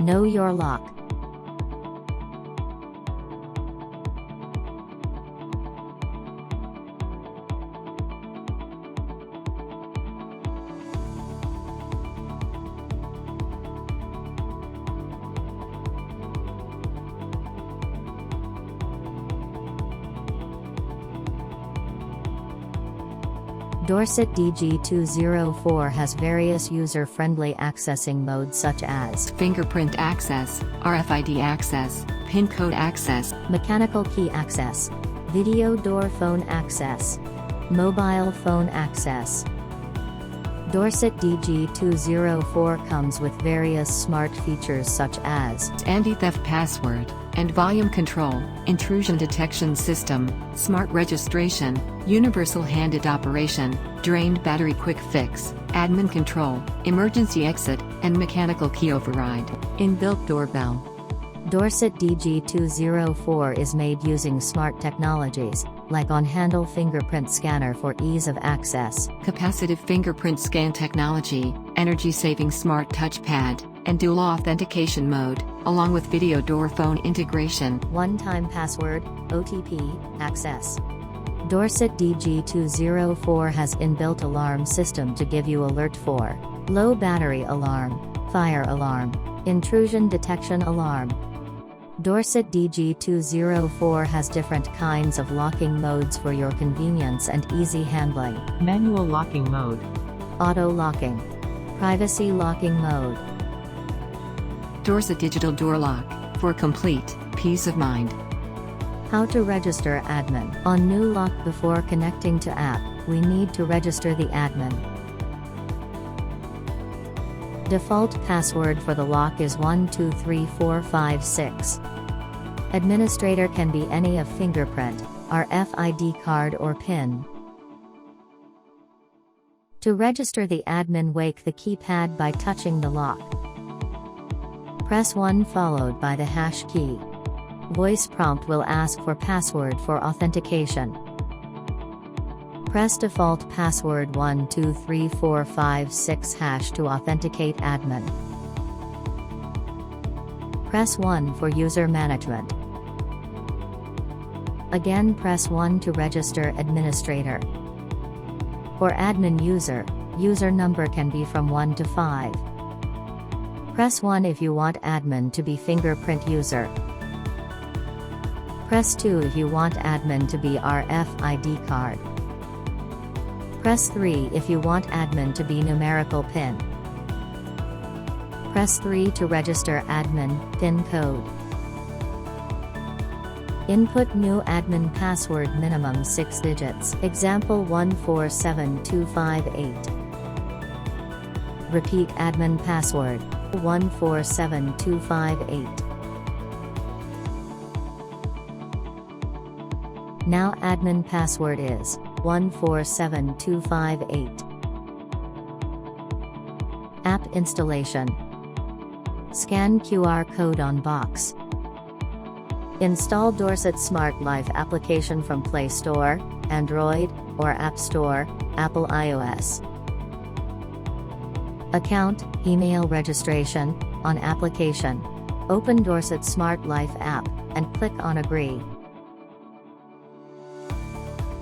Know your lock. Dorset DG 204 has various user-friendly accessing modes such as fingerprint access, RFID access, PIN code access, mechanical key access, video door phone access, mobile phone access. Dorset DG 204 comes with various smart features such as anti-theft password, and volume control, intrusion detection system, smart registration, universal handed operation, drained battery quick fix, admin control, emergency exit, and mechanical key override. Inbuilt doorbell. Dorset DG 204 is made using smart technologies, like on Handle Fingerprint Scanner for ease of access, capacitive fingerprint scan technology, energy-saving smart touchpad, and dual authentication mode, along with video door phone integration, one-time password, OTP, access. Dorset DG 204 has inbuilt alarm system to give you alert for low battery alarm, fire alarm, intrusion detection alarm. Dorset DG 204 has different kinds of locking modes for your convenience and easy handling. Manual locking mode, Auto locking, privacy locking mode. Dorset Digital Door Lock, for complete peace of mind. How to register admin. On new lock before connecting to app, we need to register the admin. Default password for the lock is 123456. Administrator can be any of Fingerprint, RFID card or PIN. To register the admin, wake the keypad by touching the lock. Press 1 followed by the hash key. Voice prompt will ask for password for authentication. Press default password 123456 hash to authenticate admin. Press 1 for user management. Again press 1 to register administrator. For admin user, user number can be from 1 to 5. Press 1 if you want admin to be fingerprint user. Press 2 if you want admin to be RFID card. Press 3 if you want admin to be numerical PIN. Press 3 to register admin PIN code. Input new admin password minimum 6 digits. Example 147258. Repeat admin password 147258. Now admin password is 147258. App installation. Scan QR code on box. Install Dorset Smart Life application from Play Store, Android, or App Store, Apple iOS. Account, email registration, on application. Open Dorset Smart Life app, and click on Agree.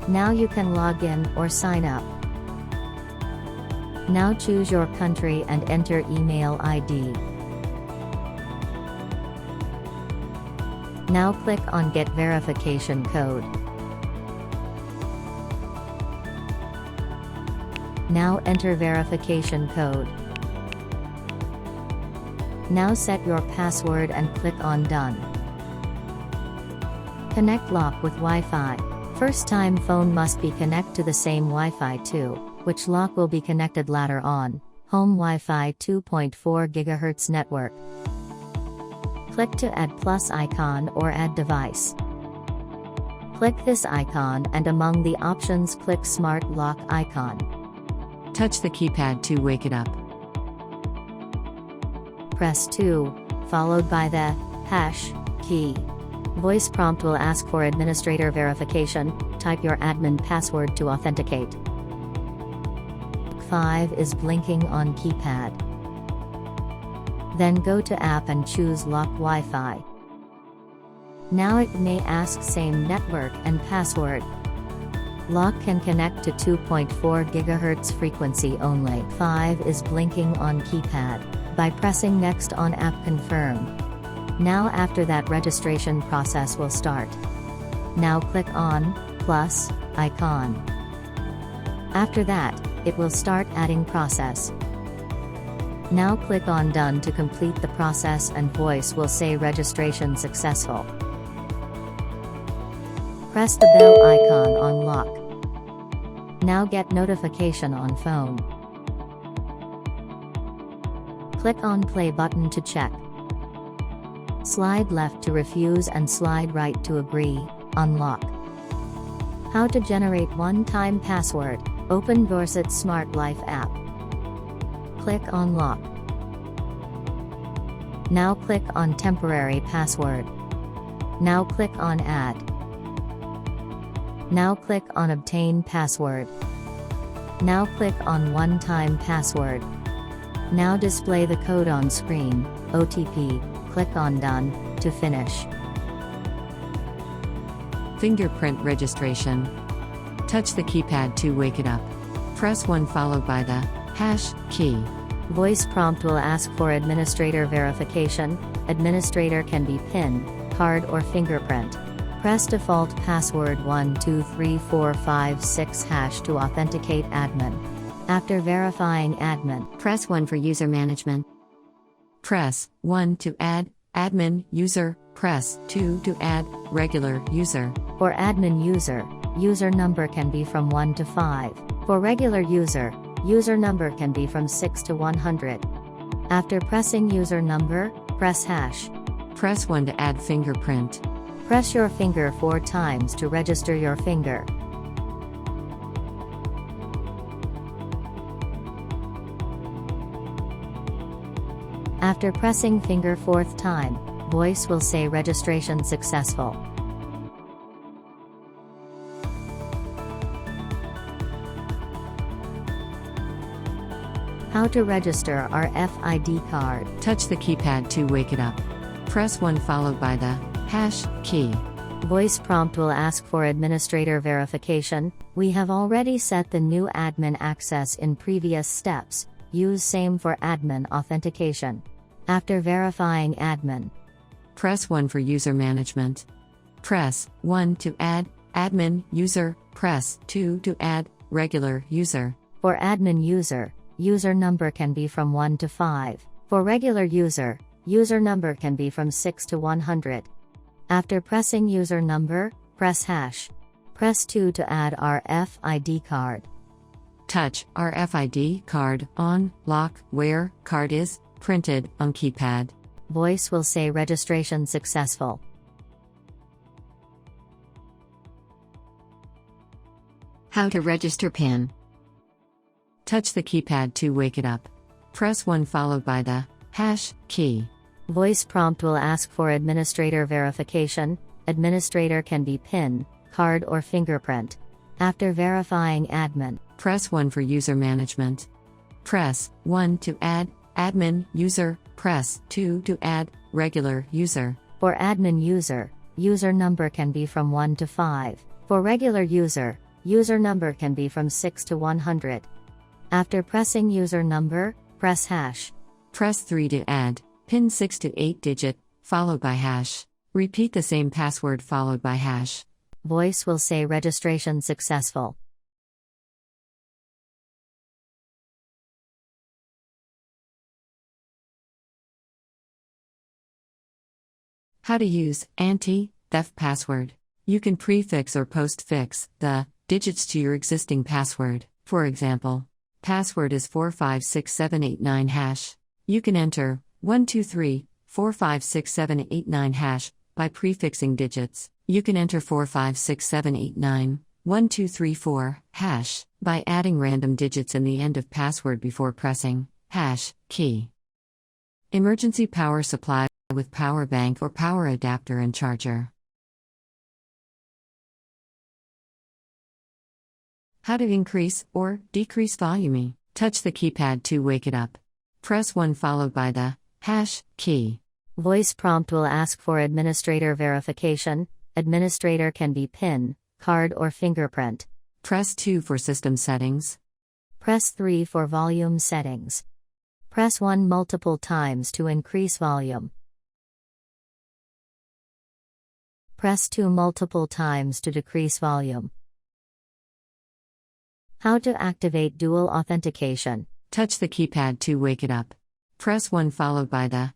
Now you can log in or sign up. Now choose your country and enter email ID. Now click on Get Verification Code. Now enter verification code. Now set your password and click on Done. Connect lock with Wi-Fi. First time phone must be connect to the same Wi-Fi too, which lock will be connected later on. Home Wi-Fi 2.4 GHz network. Click to add plus icon or add device. Click this icon and among the options click Smart Lock icon. Touch the keypad to wake it up. Press 2, followed by the hash key. Voice prompt will ask for administrator verification. Type your admin password to authenticate. 5 is blinking on keypad. Then go to App and choose Lock Wi-Fi. Now it may ask same network and password. Lock can connect to 2.4 GHz frequency only. 5 is blinking on keypad. By pressing Next on App Confirm. Now after that registration process will start. Now click on plus icon. After that, it will start adding process. Now click on Done to complete the process and voice will say registration successful. Press the bell icon on lock. Now get notification on phone. Click on play button to check. Slide left to refuse and slide right to agree, unlock. How to generate one-time password. Open Dorset Smart Life app. Click on Lock. Now click on Temporary Password. Now click on Add. Now click on Obtain Password. Now click on One-Time Password. Now display the code on screen, OTP, click on Done, to finish. Fingerprint registration. Touch the keypad to wake it up. Press 1 followed by the hash key. Voice prompt will ask for administrator verification. Administrator can be PIN, card or fingerprint. Press default password 123456 hash to authenticate admin. After verifying admin, Press 1 for user management. Press 1 to add admin user. Press 2 to add regular user. for admin user, user number can be from 1 to 5. For regular user, user number can be from 6 to 100. After pressing user number, press hash. Press 1 to add fingerprint. Press your finger 4 times to register your finger. After pressing finger 4th time, voice will say registration successful. How to register RFID card. Touch the keypad to wake it up. Press 1 followed by the hash key. Voice prompt will ask for administrator verification. We have already set the new admin access in previous steps. Use same for admin authentication. After verifying admin, Press 1 for user management. Press 1 to add admin user. Press 2 to add regular user. for admin user, user number can be from 1 to 5. For regular user, user number can be from 6 to 100. After pressing user number, press hash. Press 2 to add RFID card. Touch RFID card on lock where card is printed on keypad. Voice will say registration successful. How to register PIN. Touch the keypad to wake it up. Press 1 followed by the hash key. Voice prompt will ask for administrator verification. Administrator can be PIN, card or fingerprint. After verifying admin, Press 1 for user management. Press 1 to add admin user. Press 2 to add regular user. for admin user, user number can be from 1 to 5. For regular user, user number can be from 6 to 100. After pressing user number, press hash. Press 3 to add PIN 6 to 8 digit, followed by hash. Repeat the same password followed by hash. Voice will say registration successful. How to use anti-theft password. You can prefix or postfix the digits to your existing password. For example, password is 456789 hash. You can enter 123456789 hash by prefixing digits. You can enter 456789 1234 hash by adding random digits in the end of password before pressing hash key. Emergency power supply with power bank or power adapter and charger. How to increase or decrease volume. Touch the keypad to wake it up. Press 1 followed by the #key. Voice prompt will ask for administrator verification. Administrator can be PIN, card, or fingerprint. Press 2 for system settings. Press 3 for volume settings. Press 1 multiple times to increase volume. Press 2 multiple times to decrease volume. How to activate dual authentication. Touch the keypad to wake it up. Press 1 followed by the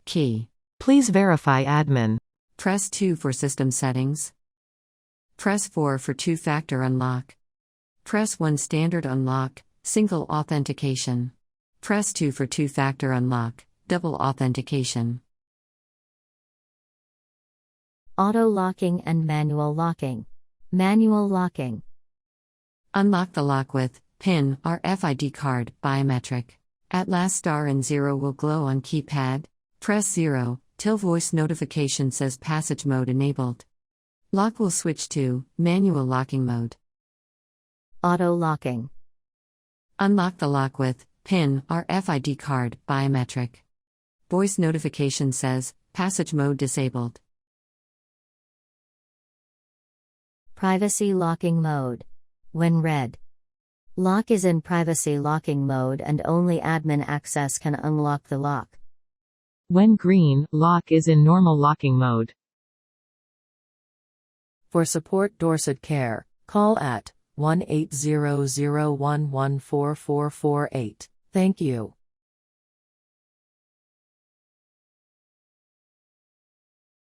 #key. Please verify admin. Press 2 for system settings. Press 4 for two-factor unlock. Press 1 standard unlock, single authentication. Press 2 for two-factor unlock, double authentication. Auto locking and manual locking. Manual locking. Unlock the lock with PIN, RFID card, biometric. At last star and 0 will glow on keypad. Press 0 till voice notification says passage mode enabled. Lock will switch to manual locking mode. Auto locking. Unlock the lock with PIN, RFID card, biometric. Voice notification says passage mode disabled. Privacy locking mode. When red, lock is in privacy locking mode and only admin access can unlock the lock. When green, lock is in normal locking mode. For support Dorset Care, call at 1-800-1144448. Thank you.